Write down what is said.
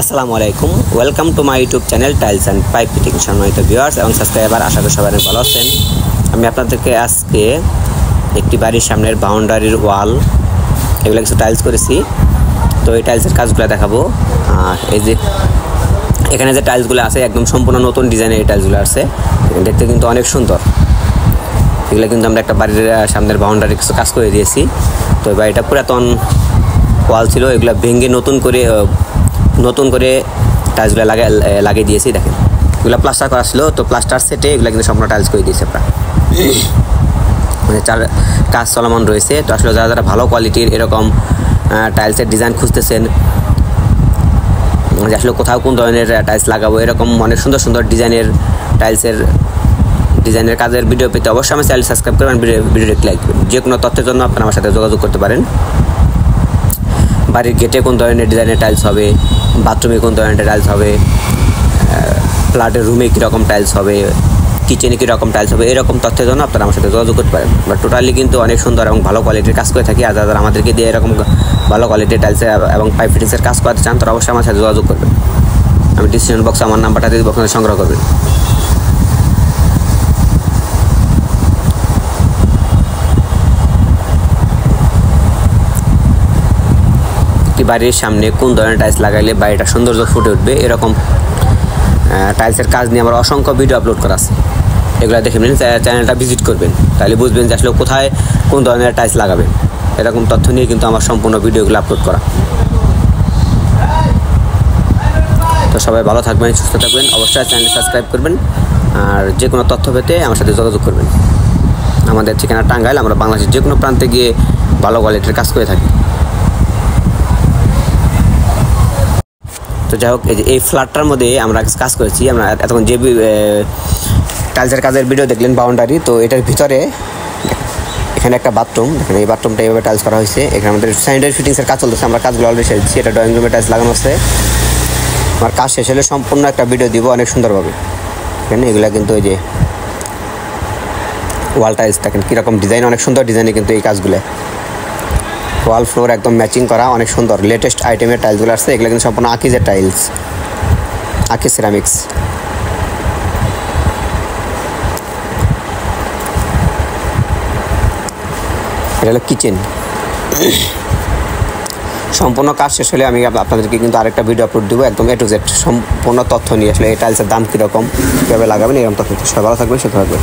আসসালামু আলাইকুম, welcome to my YouTube channel tiles and pipe fitting. সম্মানিত ভিউয়ার্স এবং সাবস্ক্রাইবার, আশা করি সবাই অনেক ভালো আছেন। আমি আপনাদেরকে আজকে একটি বাড়ির সামনের বাউন্ডারির ওয়াল এগুলো কিছু টাইলস করেছি, তো এই টাইলসের কাজগুলো দেখাবো। এই যে এখানে যে টাইলসগুলো আছে একদম সম্পূর্ণ নতুন ডিজাইনের এই টাইলসগুলো আছে, দেখতে কিন্তু অনেক সুন্দর। এগুলো কিন্তু আমরা একটা বাড়ির সামনের বাউন্ডারি কিছু কাজ করে দিয়েছি। তো বাড়িটা পুরাতন ওয়াল ছিল, এগুলো ভেঙে নতুন করে টাইলসগুলো লাগিয়ে দিয়েছি। দেখেন, এগুলো প্লাস্টার করা ছিল, তো প্লাস্টার সেটে এগুলো কিন্তু সম্পূর্ণ টাইলস করে দিয়েছে প্রায়, মানে কাজ চলমান রয়েছে। তো আসলে যারা ভালো কোয়ালিটির এরকম টাইলসের ডিজাইন খুঁজতেছেন, যে আসলে কোথাও কোন ধরনের টাইলস লাগাবো, এরকম অনেক সুন্দর সুন্দর ডিজাইনের কাজের ভিডিও পেতে অবশ্যই আমার চ্যানেল সাবস্ক্রাইব করবেন, ভিডিওটি লাইক করবেন। যে কোনো তথ্যের জন্য আপনারা আমার সাথে যোগাযোগ করতে পারেন। বাড়ির গেটে কোন ধরনের ডিজাইনের টাইলস হবে, বাথরুমে কোন ধরনের টাইলস হবে, ফ্ল্যাটের রুমে কীরকম টাইলস হবে, কিচেনে কীরকম টাইলস হবে, এরকম তথ্যের জন্য আপনারা আমার সাথে যোগাযোগ করতে পারেন। আমরা টোটালি কিন্তু অনেক সুন্দর এবং ভালো কোয়ালিটির কাজ করে থাকি। আর যারা আমাদেরকে দিয়ে এরকম ভালো কোয়ালিটির টাইলস এবং পাইপ ফিটিংসের কাজ করতে চান, তারা অবশ্যই আমার সাথে যোগাযোগ করবেন। আমি ডিসক্রিপশন বক্সে আমার নাম্বারটা দিয়ে ওখানে সংগ্রহ করবেন। বাড়ির সামনে কোন ধরনের টাইলস লাগাইলে বাড়িটা সৌন্দর্য ফুটে উঠবে, এরকম টাইলসের কাজ নিয়ে আমার অসংখ্য ভিডিও আপলোড করা আছে। এগুলো দেখে নিন, চ্যানেলটা ভিজিট করবেন, তাহলে বুঝবেন যে আসলে কোথায় কোন ধরনের টাইলস লাগাবেন। এরকম তথ্য নিয়ে কিন্তু আমার সম্পূর্ণ ভিডিওগুলো আপলোড করা। তো সবাই ভালো থাকবেন, সুস্থ থাকবেন, অবশ্যই চ্যানেলটি সাবস্ক্রাইব করবেন। আর যে কোনো তথ্য পেতে আমার সাথে যোগাযোগ করবেন। আমাদের ঠিকানা টাঙ্গাইল, আমরা বাংলাদেশের যে কোনো প্রান্তে গিয়ে ভালো কোয়ালিটির কাজ করে থাকি। তো যাই হোক, এই ফ্ল্যাটটার মধ্যে আমরা কাজ করেছি। আমরা এতক্ষণ যে টাইলসের কাজের ভিডিও দেখলেন বাউন্ডারি, তো এটার ভিতরে এখানে একটা বাথরুম, দেখেন এই বাথরুমটা এইভাবে টাইলস করা হয়েছে। এখানে আমাদের স্যানিটারি ফিটিংসের কাজ চলতেছে, আমরা কাজগুলো অলরেডি সেরেছি। এটা ড্রয়িং রুমে টাইলস লাগানো আছে। আমার কাজ শেষ হলে সম্পূর্ণ একটা ভিডিও দিব অনেক সুন্দরভাবে। এখানে এগুলো কিন্তু ওই যে ওয়াল টাইলস দেখেন কীরকম ডিজাইন, অনেক সুন্দর ডিজাইনে কিন্তু এই কাজগুলো। ওয়াল ফ্লোর একদম ম্যাচিং করা, অনেক সুন্দর লেটেস্ট আইটেমের টাইলসগুলো আসছে। এগুলো কিন্তু সম্পূর্ণ আকিজের টাইলস, আকি সিরামিক্স। এটা হলো কিচেন। সম্পূর্ণ কাজ শেষ হলে আমি আপনাদেরকে কিন্তু আরেকটা ভিডিও আপলোড দেবো, একদম A to Z সম্পূর্ণ তথ্য নিয়ে। আসলে এই টাইলসের দাম কীরকম, কীভাবে লাগাবেন, এরকম তথ্য। সবাই ভালো থাকবেন, সুস্থ থাকবেন।